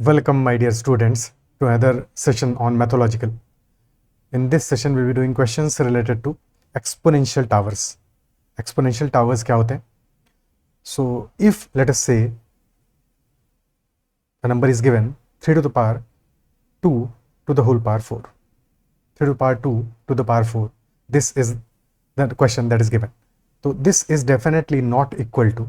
Welcome, my dear students, to another session on mathological. In this session, we'll be doing questions related to exponential towers. Exponential towers क्या होते हैं? So, if let us say the number is given 3 to the power 2 to the whole power 4, 3 to the power 2 to the power 4, this is the question that is given. So, this is definitely not equal to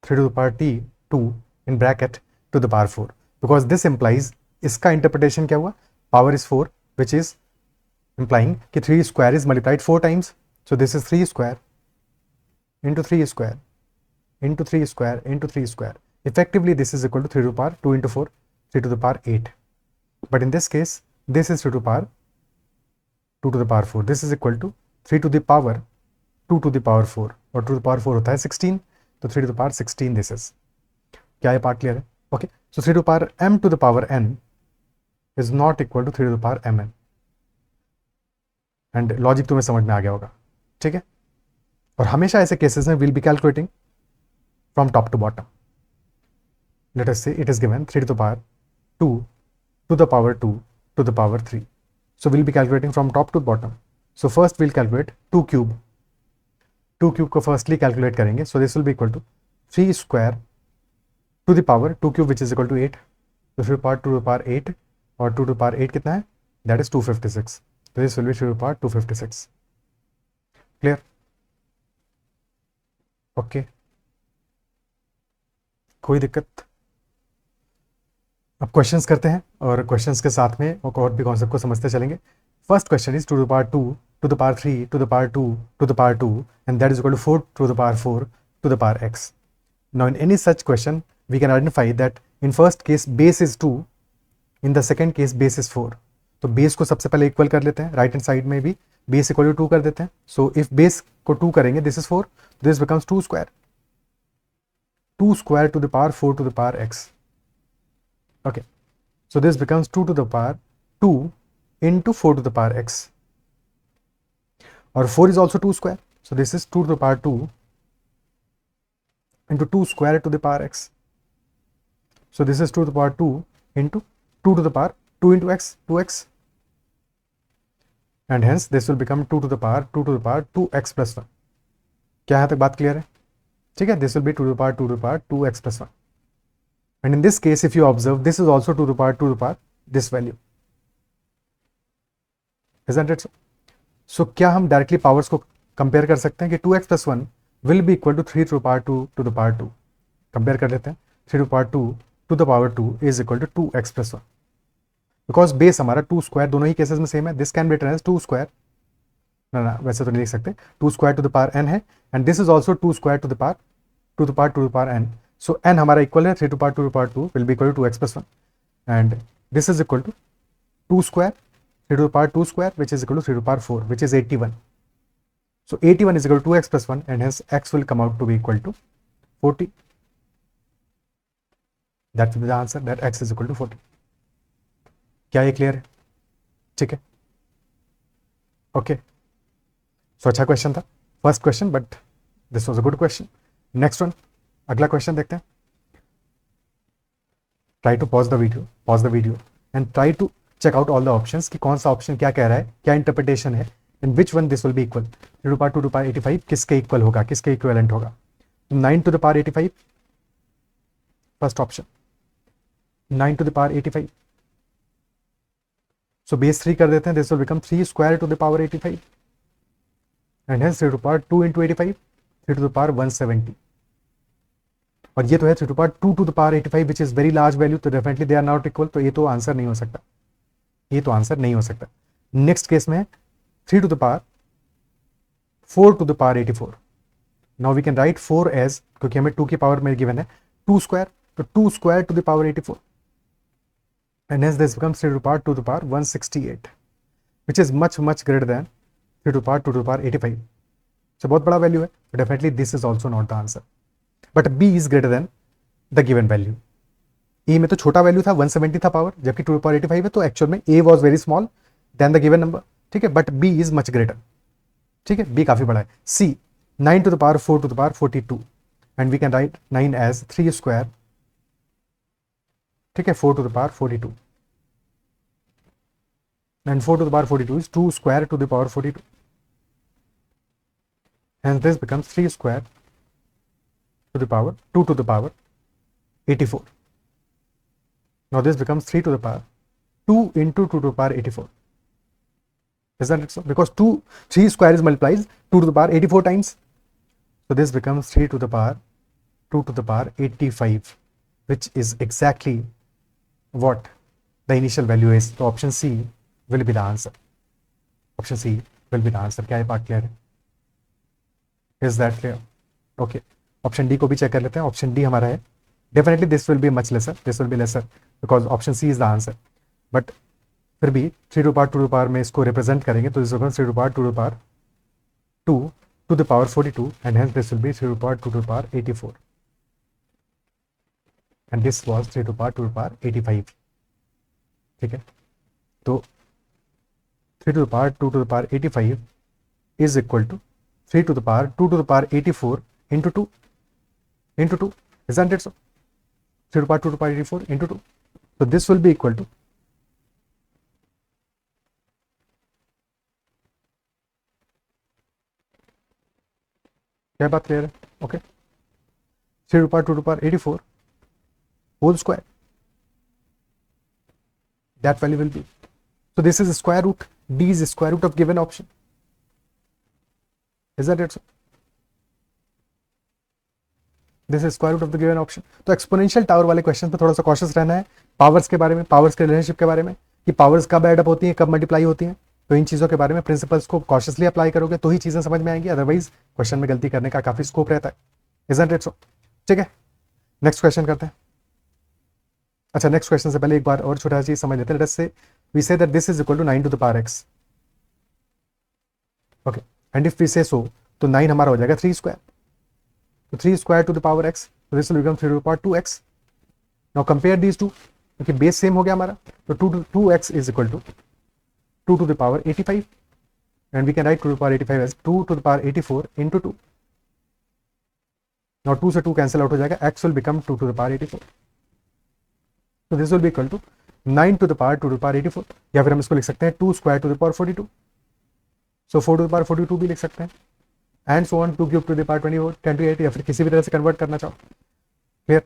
3 to the power t2 in bracket to the power 4, because this implies इसका interpretation क्या हुआ? Power is 4, which is implying कि 3 square is multiplied 4 times. So this is 3 square into 3 square into 3 square into 3 square. Effectively, this is equal to 3 to the power 2 into 4, 3 to the power 8. But in this case, this is 3 to the power 2 to the power 4. This is equal to 3 to the power 2 to the power 4, और 2 to the power 4 होता है 16, तो 3 to the power 16 this is. क्या ये part clear है? Okay, so 3 to the power m to the power n is not equal to 3 to the power mn. And logic तुम्हें समझ में आ गया होगा, ठीक है? और हमेशा ऐसे केसेस में will be calculating from top to bottom. Let us say it is given 3 to the power 2 to the power 2 to the power 3. So we'll be calculating from top to bottom. So first we'll calculate 2 cube. 2 cube को firstly calculate करेंगे. So this will be equal to 3 square to the power 2 cube, which is equal to 8. So 3 to the power 2 to the power 8, और 2 to the power 8 कितना है? That is 256. So this will be 3 to the power 256. Clear? Okay. कोई दिक्कत? अब questions करते हैं, और questions के साथ में और भी कॉन्सेप्ट को समझते चलेंगे. First question is 2 to the power 2 to the power 3 to the power 2 to the power 2, and that is equal to 4 to the power 4 to the power x. Now in any such question we can identify that in first case base is 2, in the second case base is 4. तो base को सबसे पहले equal कर लेते हैं, right hand side में भी base equal to 2 कर देते हैं. सो इफ बेस को 2 करेंगे, this is 4, this becomes 2 square, 2 square to the power 4 to the power x. Okay, so this becomes 2 to the power 2 into 4 to the power x, or 4 is also 2 square, so this is 2 to the power 2 into 2 square to the power x. So this is 2 to the power 2 into 2 to the power 2 into x, 2x, and hence this will become 2 to the power 2 to the power 2x plus 1. क्या यहाँ तक बात clear है? ठीक है, this will be 2 to the power 2 to the power 2x plus 1. And in this case, if you observe, this is also 2 to the power 2 to the power this value. Isn't it so? So क्या हम directly powers को compare कर सकते हैं कि 2x plus 1 will be equal to 3 to the power 2 to the power 2. Compare कर लेते हैं. 3 to the power 2 to the power 2 is equal to 2x plus 1. Because base हमारा 2 स्क्वायर दोनों ही केसेस में सेम है. This can be written as 2 square, ना वैसे तो नहीं लिख सकते. 2 square to the power n है, and this is also 2 square to the power 2 to the power 2 to the power n. So n हमारा इक्वल है 3 to the power 2 to the power 2 will be equal to 2x plus 1, and this is equal to 2 square 3 to the power 2 square, which is equal to 3 to the power 4, which is 81. So 81 is equal to 2x plus 1, and hence x will come out to be equal to 40. That will be the answer, that x is equal to 40. क्या ये clear है? ठीक है, okay. सो अच्छा question था first question, but this was a good question. Next one, अगला question देखते हैं. Try to pause the video and try to check out all the options कि कौन सा ऑप्शन क्या कह रहा है, क्या इंटरप्रिटेशन है, in which one this will be equal. 3 to the power 2 to the power 85 किसके इक्वल होगा, किसके इक्विवेलेंट होगा? 9 to the power 85, first option 9 to the power 85. So base 3 कर देते हैं, this will become 3 square to the power 85, and hence 3 to the power 2 into 85, 3 to the power 170. और ये तो है 3 to the power 2 to the power 85, which is very large value, तो definitely they are not equal. तो ये तो answer नहीं हो सकता, ये तो आंसर नहीं हो सकता. नेक्स्ट केस में 3 to the power 4 to the power 84. Now we can write 4 as, क्योंकि हमें 2 की पावर में गिवन है 2 स्क्वायर, तो 2 square to the power 84, and hence this becomes 3 to the power 2 to the power 168, which is much greater than 3 to the power 2 to the power 85. So बहुत बड़ा value है, but definitely this is also not the answer. But B is greater than the given value. E में तो छोटा value था 170 था power, जबकि 2 to the power 85 है, तो एक्चुअल में A was very small than the given number. ठीक है, but B is much greater. ठीक है, B काफी बड़ा है. C 9 to the power 4 to the power 42, and we can write 9 as 3 square, ठीक है, 4 to the power 42, and 4 to the power 42 is 2 square to the power 42, and this becomes 3 square to the power 2 to the power 84. Now this becomes 3 to the power 2 into 2 to the power 84. Isn't it so? Because 3 square is multiplies 2 to the power 84 times. So this becomes 3 to the power 2 to the power 85, which is exactly what the initial value is. So option C will be the answer. Option C will be the answer. क्या ये part clear है? Is that clear? Okay. Option D को भी check कर लेते हैं. Option D हमारा है. Definitely this will be much lesser, this will be lesser because option C is the answer. But फिर भी 3 टू पावर 2 टू पावर में इसको रिप्रेजेंट करेंगे तो इस 3 to power 2 to power 2 to the power 42 and hence this will be 3 to power 2 to power 84 and this was 3 to power 2 to power 85. ठीक है, तो 3 to the power 2 to the power 85 is equal to 3 to the power 2 to the power 84 into 2 into 2. Isn't it so? 3 to the power 2 to the power 84 into 2. So this will be equal to क्या बात clear है? Okay, 3 to the power 2 to the power 84 whole square. That value will be. So this is square root. D is square root of given option. Isn't it so? This is square root of the given option. तो exponential tower वाले question पे थोड़ा सा cautious रहना है. Powers के बारे में, पावर्स के रिलेशनशिप के बारे में, कि पावर्स कब एडअप होती हैं, कब मल्टीप्लाई होती हैं, तो इन चीज़ों के बारे में प्रिंसिपल्स को कॉशियसली अप्लाई करोगे तो ही चीज़ें समझ में आएंगी. अदरवाइज क्वेश्चन में गलती करने का काफी स्कोप रहता है. Isn't it so? ठीक है, नेक्स्ट क्वेश्चन करते हैं. अच्छा, नेक्स्ट क्वेश्चन से पहले एक बार और छोटा चीज समझ लेते हैं. Let's say we say that this is equal to 9 to the power x. Okay, and if we say so तो 9 हमारा हो जाएगा 3 स्क्वायर. तो 3 square to the power x, तो this will become 3 to the power 2x. Now compare these two, क्योंकि base same हो गया हमारा, तो 2x is equal to 2 to the power 85 and we can write 2 to the power 85 as 2 to the power 84 into 2. नाउ 2 से 2 cancel out हो जाएगा, x will become 2 to the power 84. So this will be equal to 9 to the power 2 to the power 84, या फिर हम इसको लिख सकते हैं 2 square to the power 42. So 4 to the power 42 भी लिख सकते हैं, and so on 2 cube to the power 24, 10 to 8, या फिर किसी भी तरह से कन्वर्ट करना चाहो. Clear?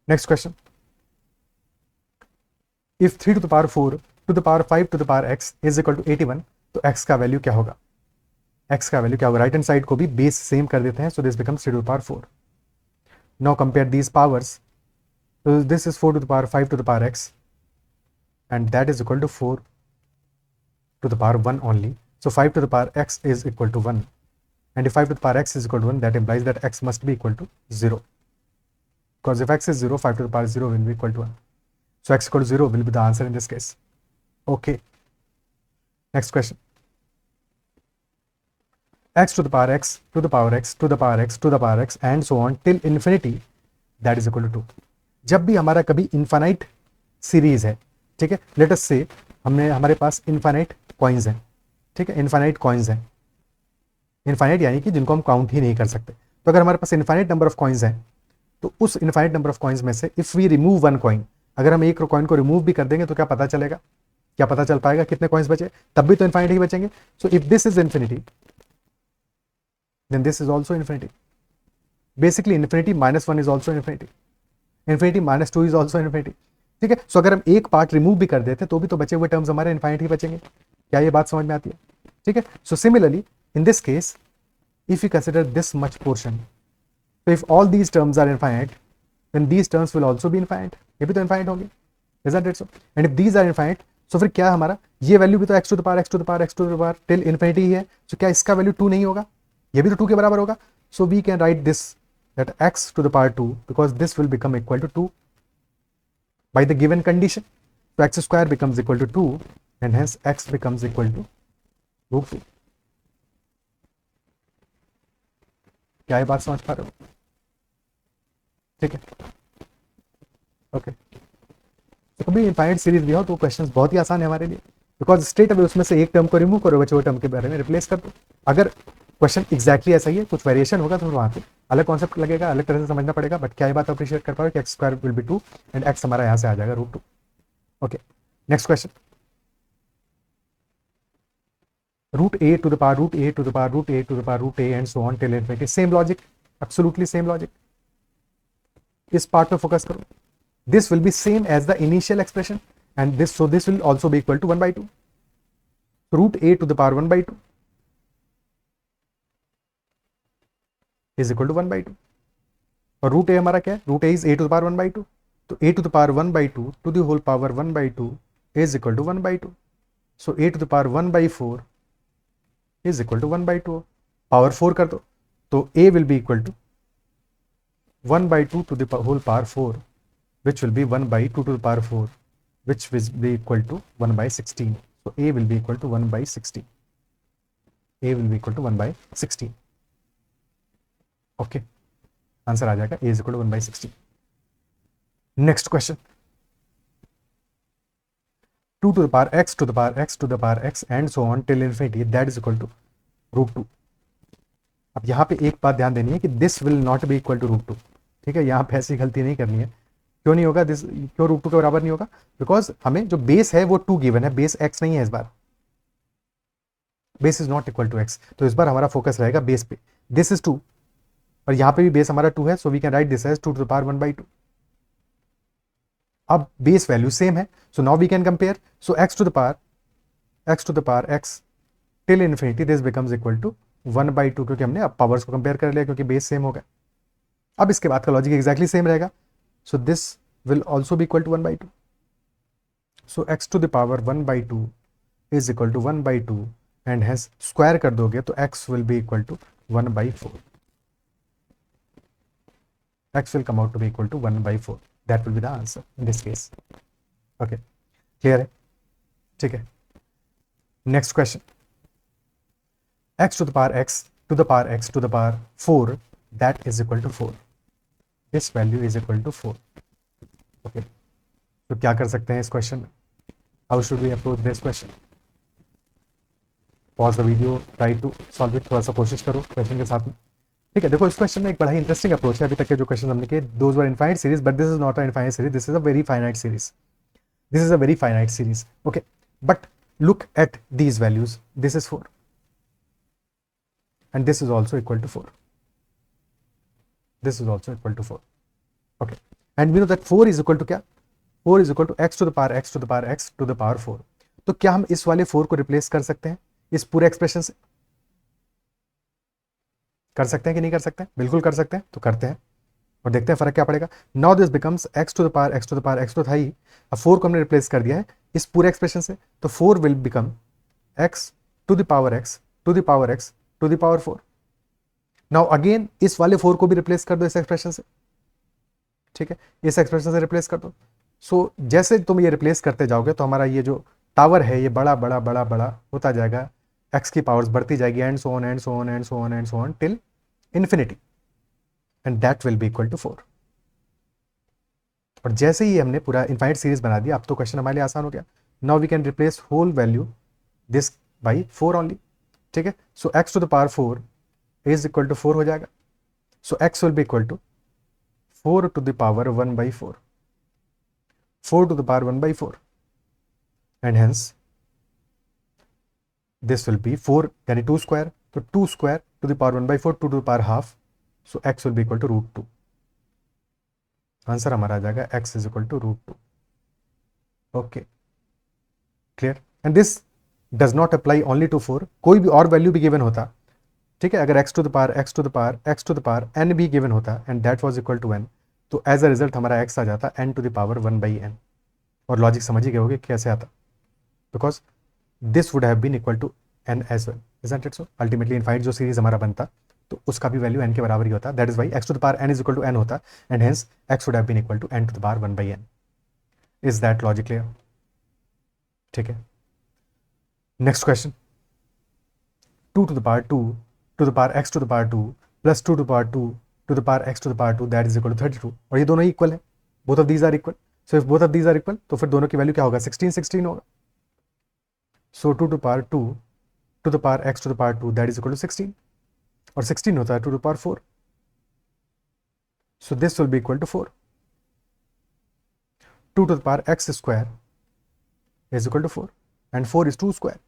Next question. If 3 to the power 4 to the power 5 to the power x is equal to 81, तो x का वैल्यू क्या होगा? x का वैल्यू क्या होगा? राइट हैंड साइड को भी बेस सेम कर देते हैं. सो this becomes 3 to the power 4. Now compare these powers. So this is 4 to the power 5 to the power x, and that is equal to 4 to the power 1 only. So 5 to the power x is equal to 1, and if 5 to the power x is equal to 1, that implies that x must be equal to 0. Because if x is 0, 5 to the power 0 will be equal to 1. So x equal to 0 will be the answer in this case. Okay. Next question. X to the power x to the power x to the power x to the power x and so on till infinity, that is equal to 2. जब भी हमारा कभी infinite series है, ठीक है, late us से हमारे पास इनफाइनाइट कॉइन्स हैं, ठीक है, इनफाइनाइट कॉइन्स हैं, इनफाइनाइट यानी कि जिनको हम काउंट ही नहीं कर सकते. तो अगर हमारे पास इनफाइनाइट नंबर ऑफ कॉइन्स हैं, तो उस इनफाइनाइट नंबर ऑफ कॉइन्स में से if we remove one coin, अगर हम एक कॉइन को रिमूव भी कर देंगे तो क्या पता चलेगा, क्या पता चल पाएगा कितने कॉइन्स बचे? तब भी तो इनफाइनाइट ही बचेंगे. So if this is infinity then this is also infinity. Basically infinity -1 is also infinity, infinity -2 is also infinity. ठीक है, सो अगर हम एक पार्ट रिमूव भी कर देते तो भी तो बचे हुए टर्म्स हमारे इन्फाइनिटी बचेंगे. क्या ये बात समझ में आती है? ठीक है, so similarly in this case if you consider this much portion, तो if all these terms are infinite then these terms will also be infinite. ये भी तो इन्फाइनाइट होंगे. Isn't it so? And if these are infinite, so फिर क्या हमारा ये value भी तो x to the power x to the power x to the power till infinity ही है. सो क्या इसका वैल्यू 2 नहीं होगा? ये भी तो 2 के बराबर होगा. So we can write this that x to the power 2 because this will become equal to 2 by the given condition. So x square becomes equal to 2 and hence x becomes equal to root 2. क्या ये बात समझ पा रहे हो? ठीक है, okay. तो कभी इनफाइनाइट सीरीज दिया हो तो क्वेश्चंस बहुत ही आसान है हमारे लिए, बिकॉज स्ट्रेट अवे उसमें से एक टर्म को रिमूव करो, बचे हुए टर्म के बारे में रिप्लेस कर दो. अगर क्वेश्चन एग्जैक्टली ऐसा ही है, कुछ वेरिएशन होगा तो वहाँ पे अलग कॉन्सेप्ट लगेगा, अलग तरह से समझना पड़ेगा, बट क्या ये बात अप्रिशिएट कर पा रहे हो कि x square will B 2 and x हमारा यहाँ से आ जाएगा √2. Okay, next question. √a to the power √a to the power √a to the power √a and so on till infinity. Same logic, absolutely same logic. इस part पे focus करो. This will be same as the initial expression and this, so this will also be equal to 1/2. √a to the power 1/2 is equal to 1/2. और √a हमारा क्या है? √a is a to the power 1/2. तो a to the power 1/2 to the whole power 1/2 is equal to 1/2. So a to the power 1/4 is equal to 1/2. Power 4 कर दो तो a will be equal to 1/2 to the whole power 4, which will be 1/2 to the power 4, which will be equal to 1/16. So a will be equal to 1/16. a will be equal to 1/16. Okay, answer आ जाएगा a is equal to 1/16. Next question. 2 to the power x to the power x to the power x and so on till infinity, that is equal to √2. अब यहाँ पे एक बात ध्यान देनी है कि this will not be equal to √2. ठीक है, यहाँ पे ऐसी गलती नहीं करनी है. क्यों नहीं होगा? दिस क्यों √2 के बराबर नहीं होगा? बिकॉज हमें जो बेस है वो 2 गिवन है, बेस x नहीं है इस बार. Base is not equal to x, तो इस बार हमारा फोकस रहेगा बेस पे. दिस इज 2 और यहाँ पे भी बेस हमारा 2 है, so we can write this as 2 to the power 1/2. अब बेस वैल्यू सेम है, so now we can compare. So x to the power x till infinity, this becomes equal to 1/2, क्योंकि हमने अब पावर्स को compare कर लिया क्योंकि base same हो गया. अब इसके बाद का लॉजिक एग्जैक्टली सेम रहेगा. So this will also be equal to 1/2. So x to the power 1/2 is equal to 1/2 and hence square कर दोगे तो x will be equal to 1/4. x will come out to be equal to 1/4. That will be the answer in this case. Okay, clear है? ठीक है. Next question. x to the power x to the power x to the power 4, that is equal to 4. This value is equal to 4. Okay. तो क्या कर सकते हैं इस question में? How should we approach this question? Pause the video, try to solve it. थोड़ा सा कोशिश करो क्वेश्चन के साथ में. ठीक है, देखो इस क्वेश्चन में एक बड़ा ही इंटरेस्टिंग अप्रोच है. अभी तक के जो क्वेश्चन हमने किए, those were infinite series, but this is not a infinite series, this is a very finite series. This is a very finite series. Okay, but look at these values. This is 4 and this is also equal to 4. This is also equal to 4. Okay, and we know that 4 is equal to क्या? 4 is equal to x to the power x to the power x to the power 4. तो क्या हम इस वाले 4 को replace कर सकते हैं इस पूरे एक्सप्रेशन से? कर सकते हैं कि नहीं कर सकते हैं? बिल्कुल कर सकते हैं. तो करते हैं और देखते हैं फर्क क्या पड़ेगा. Now this becomes x to the power x to the power x तो था ही, अब 4 को हमने रिप्लेस कर दिया है इस पूरे एक्सप्रेशन से, तो 4 will become x to the power x to the power x to the power 4. Now again इस वाले 4 को भी रिप्लेस कर दो इस एक्सप्रेशन से. ठीक है, इस एक्सप्रेशन से रिप्लेस कर दो. सो जैसे तुम ये रिप्लेस करते जाओगे तो हमारा ये जो टावर है ये बड़ा बड़ा बड़ा बड़ा होता जाएगा, x की पावर्स बढ़ती जाएगी, and so on and so on and so on and so on till infinity, and that will be equal to 4. और जैसे ही हमने पूरा इनफाइनाइट सीरीज बना दिया, अब तो क्वेश्चन हमारे लिए आसान हो गया. Now we can replace whole value this by 4 only. ठीक है, so x to the power 4 is equal to 4 हो जाएगा. So x will be equal to 4 to the power 1/4. 4 to the power 1/4 and hence this will B 4 यानी 2 square, तो 2 square to the power 1/4, 2 to the power half, so x will be equal to √2. Answer हमारा आ जाएगा x is equal to √2. Okay, clear. And this does not apply only to 4, कोई भी और value भी given होता. ठीक है, अगर x to the power x to the power x to the power n भी गिवन होता and that was equal to n, तो एज अ रिजल्ट हमारा x आ जाता n to the power 1/n. और लॉजिक समझ ही गए होगे कैसे आता, because this would have been equal to n as well, isn't it so? Ultimately infinite जो सीरीज हमारा बनता तो उसका भी वैल्यू n के बराबर ही होता. That is why x to the power n is equal to n होता and hence x would have been equal to n to the power 1/n. Is that logic clear? ठीक है, next question. 2 to the power 2 to the power x to the power 2 plus 2 to the power 2 to the power x to the power 2, that is equal to 32. और ये दोनों ही equal है, both of these are equal. So if both of these are equal तो फिर दोनों की value क्या होगा? 16 होगा. सो 2 to the power 2 to the power x to the power 2, that is equal to 16. और 16 होता है 2 to the power 4. So this will be equal to 4. 2 to the power x square is equal to 4 and 4 is 2 square.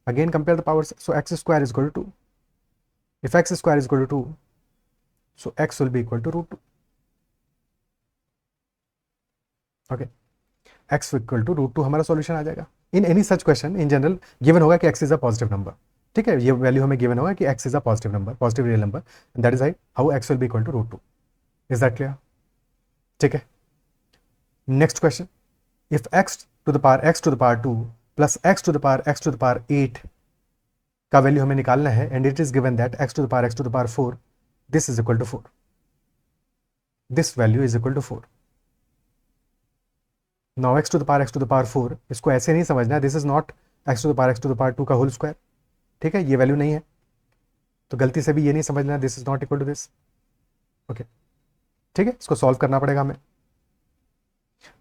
Again compare the powers, so x square is equal to 2. If x square is equal to 2, so x will be equal to root 2. Okay, x equal to root 2 हमारा solution आ जाएगा. In any such question in general given होगा कि x is a positive number. ठीक है, ये value हमें given होगा कि x is a positive number, positive real number, and that is how x will be equal to root 2. Is that clear? ठीक है. Next question, if x to the power 2 plus x to the power 8 का value हमें निकालना है, and it is given that x to the power 4 this is equal to 4. This value is equal to 4. Now x to the power 4, इसको ऐसे नहीं समझना, this is not x to the power 2 का whole square. ठीक है, ये value नहीं है, तो गलती से भी ये नहीं समझना this is not equal to this. Okay, ठीक है, इसको सॉल्व करना पड़ेगा हमें.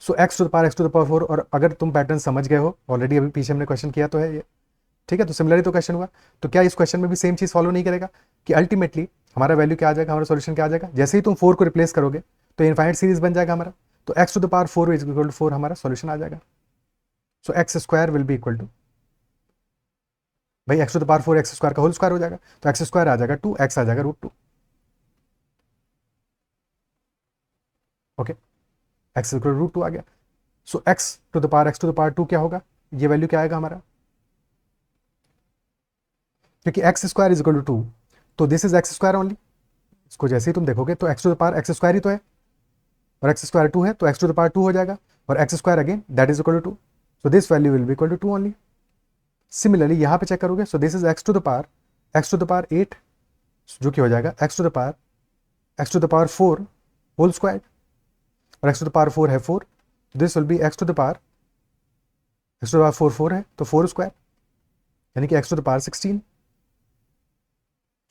सो x to the power 4, और अगर तुम पैटर्न समझ गए हो ऑलरेडी, अभी पीछे हमने क्वेश्चन किया तो है ये. ठीक है, तो सिमिलरली तो क्वेश्चन हुआ, तो क्या इस क्वेश्चन में भी सेम चीज फॉलो नहीं करेगा कि अल्टीमेटली हमारा वैल्यू क्या आ जाएगा, हमारा सॉल्यूशन क्या आ जाएगा? जैसे ही तुम 4 को रिप्लेस करोगे तो इनफाइनाइट सीरीज बन जाएगा हमारा, तो x to the power 4 is equal to 4 हमारा सॉल्यूशन आ जाएगा. So x square will be equal to, भाई x to the power 4 x square का होल स्क्वायर हो जाएगा, तो x स्क्वायर आ जाएगा 2, x आ जाएगा root 2. Okay, x equal root 2 आ गया. सो x to the power 2 क्या होगा? ये वैल्यू क्या आएगा हमारा? क्योंकि x square is equal to 2, तो this is x square only. इसको जैसे ही तुम देखोगे तो x to the power x square ही तो है, और एक्स स्क्वायर 2 है, तो x to the power 2 हो जाएगा, और x square again that is equal to 2. So this value will be equal to 2 only. Similarly यहाँ पे चेक करोगे, so this is x to the power 8, जो कि हो जाएगा x to the power 4 whole square, और x to the power 4 है 4, this will be x to the power 4 है तो 4 स्क्वायर, यानी कि x to the power 16,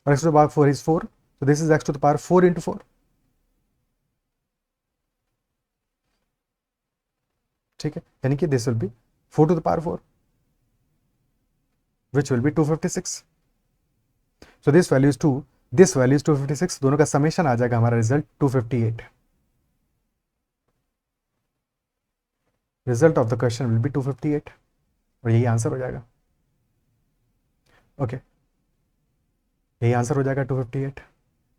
और x to the power 4 is 4, so this is x to the power 4 into 4. ठीक है, यानी कि this will be 4 to the power 4, which will be 256. So this value is 2, this value is 256, दोनों का summation आ जाएगा हमारा result 258. Result of the question will be 258, और यही आंसर हो जाएगा. ओके, यही आंसर हो जाएगा 258.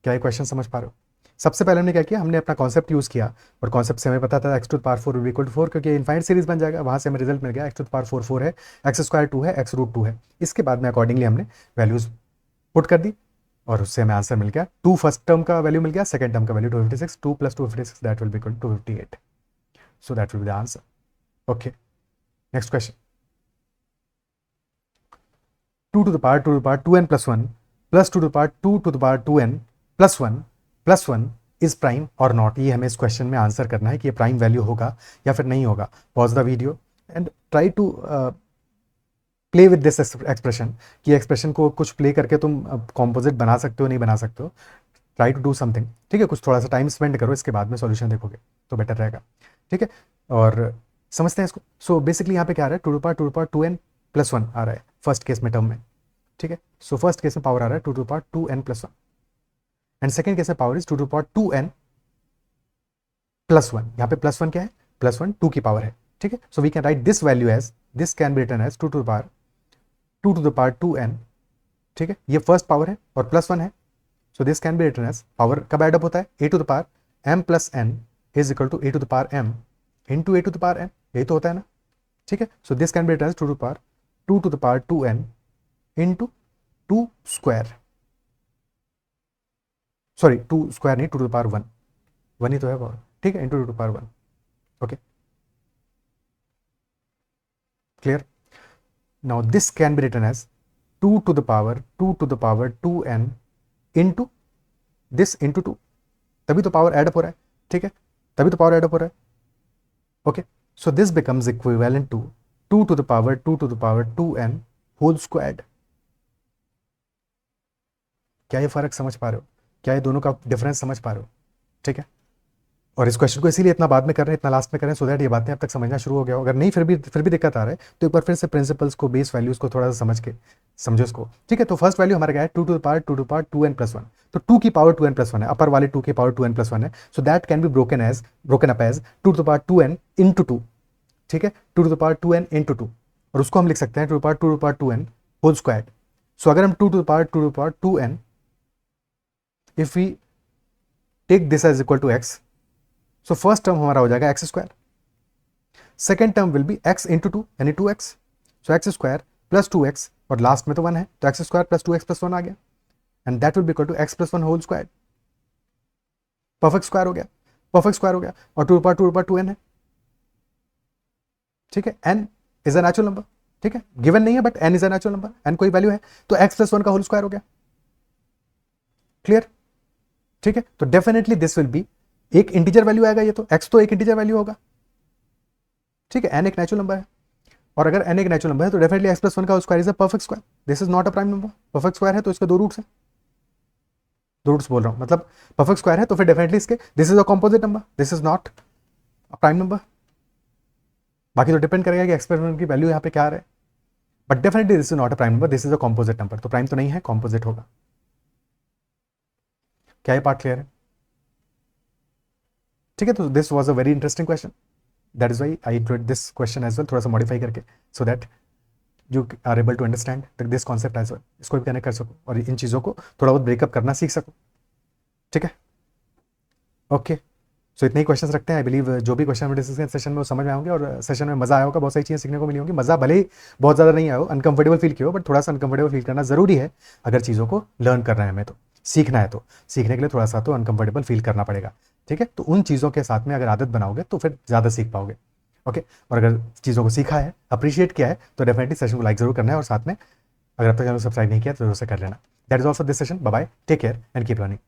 क्या ये क्वेश्चन समझ पा रहे हो? सबसे पहले हमने क्या किया, हमने अपना कॉन्सेप्ट यूज किया, और कॉन्सेप्ट से हमें पता था x to the power 4 will be equal to 4, क्योंकि इनफाइनाइट सीरीज बन जाएगा, वहां से हमें रिजल्ट मिल गया x to the power 4 4 है, x स्क्वायर 2 है, x रूट 2 है. इसके बाद में अकॉर्डिंगली हमने वैल्यूज पुट कर दी, और उससे हमें आंसर मिल गया 2 फर्स्ट टर्म का वैल्यू मिल गया, सेकंड टर्म का value 256, 2 + 256 that will be equal to 258. So that will be the answer. Okay, next question. 2 to the power 2n plus 1 plus 2 to the power 2 to the power 2n plus 1 is prime और not. ये हमें इस question में answer करना है कि ये prime value होगा या फिर नहीं होगा. Pause the video and try to play with this expression, कि एक्सप्रेशन को कुछ प्ले करके तुम कॉम्पोजिट बना सकते हो, नहीं बना सकते हो. Try to do something. ठीक है, कुछ थोड़ा सा टाइम स्पेंड करो, इसके बाद में सॉल्यूशन देखोगे तो बेटर रहेगा. ठीक है, और समझते हैं इसको. सो बेसिकली यहाँ पे क्या आ रहा है, 2 to the power 2n plus 1 आ रहा है फर्स्ट केस में टर्म में. ठीक है, सो फर्स्ट केस में पावर आ रहा है 2 to the power 2n plus 1, and second case में power is 2 to the power 2n plus 1. यहाँ पे प्लस 1 क्या है, प्लस 1 2 की पावर है. ठीक है, so we can write this value as, this can be written as 2 to the power 2n. ठीक है, ये फर्स्ट पावर है और प्लस 1 है, so this can be written as, power कब एड अप होता है, a to the power m plus n is equal to a to the power m into a to the power n, यही तो होता है ना. ठीक है, so this can be written as 2 to the power 2n into 2 square, sorry 2 square नहीं, 2 to the power 1, 1 ही तो है पावर. ठीक है, into 2 to the power 1. Okay, clear. Now this can be written as 2 to the power 2n into this into 2, तभी तो power add up हो रहा है. ठीक है, तभी तो पावर एड अप हो रहा है. Okay, so this becomes equivalent to 2 to the power 2n whole squared. क्या ये फर्क समझ पा रहे हो? क्या ये दोनों का डिफरेंस समझ पा रहे हो? ठीक है, और इस क्वेश्चन को इसीलिए इतना बाद में कर रहे हैं, इतना लास्ट में कर रहे हैं, सो दैट ये बातें अब तक समझना शुरू हो गया हो। अगर नहीं फिर भी दिक्कत आ रहा है तो एक बार फिर से प्रिंसिपल्स को, बेस वैल्यूज को थोड़ा सा समझ के समझो इसको, ठीक है। तो फर्स्ट वैल्यू हमारा क्या है, 2 टू द पावर 2n+1, तो 2 की पावर 2n+1 है, अपर वाले 2 की पावर 2n+1 है, so that can be broken up as 2 to the power 2n into 2, ठीक है, 2 to the power 2n into 2, और उसको हम लिख सकते हैं 2 to the power 2n whole square. So अगर हम 2 to the power 2n, if we take this as equal to x, so first term हमारा हो जाएगा x square, second term will be x into 2 यानी 2x, सो x square plus 2x, और last में तो 1 है तो x square plus 2x plus 1 आ गया, and that will be equal to x plus 1 whole square. Perfect square हो गया, परफेक्ट स्क्वायर हो गया, और 2 n है, ठीक है। n is a natural number, ठीक है, गिवन नहीं है but n is a natural number, n कोई वैल्यू है, तो x प्लस 1 का होल स्क्वायर हो गया। क्लियर, ठीक है। तो डेफिनेटली दिस विल बी एक इंटीजर वैल्यू आएगा, ये तो x तो एक इंटीजर वैल्यू होगा, ठीक है, n एक नेचुरल नंबर है, और अगर n एक नेचुरल नंबर है तो डेफिनेटली x प्लस 1 का square is a perfect square, this is not a prime number. Perfect square है तो इसके 2 रूट्स हैं, 2 रूट्स बोल रहा हूं, मतलब परफेक्ट स्क्वायर है तो फिर डेफिनेटली इसके this is a composite number, this is not a prime number. बाकी तो डिपेंड करेगा कि एक्सपेरिमेंट की वैल्यू यहाँ पे क्या आ रहा है, but definitely this is not a prime number, this is a composite number, तो प्राइम तो नहीं है, कॉम्पोजिट होगा। क्या ये पार्ट क्लियर है, ठीक है। तो this was a very interesting question, that is why I include this question as well, थोड़ा सा मॉडिफाई करके, so that you are able to understand this concept as well, इसको भी कनेक्ट कर सको और इन चीज़ों को थोड़ा बहुत ब्रेकअप करना सीख सको, ठीक है। ओके, सो इतने ही क्वेश्चंस रखते हैं। आई बिलीव जो भी क्वेश्चन डिस्कस सेशन में वो समझ में आएंगे, और सेशन में मजा आया होगा, बहुत सारी चीज़ें सीखने को मिली होंगी। मजा भले ही बहुत ज़्यादा नहीं आया हो, अनकंफर्टेबल फील किया हो, बट थोड़ा सा अनकंफर्टेबल फील करना ज़रूरी है अगर चीज़ों को लर्न कर रहे हैं हमें, तो सीखना है, तो सीखने के लिए थोड़ा सा तो अनकंफर्टेबल फील करना पड़ेगा, ठीक है। तो उन चीज़ों के साथ में अगर आदत बनाओगे तो फिर ज़्यादा सीख पाओगे, ओके। और अगर चीज़ों को सीखा है, अप्रिशिएट किया है, तो डेफिनेटली सेशन को लाइक जरूर करना है, और साथ में अगर अब तक चैनल सब्सक्राइब नहीं किया तो जरूर से कर लेना। That is all for this session, bye bye, take care and keep learning.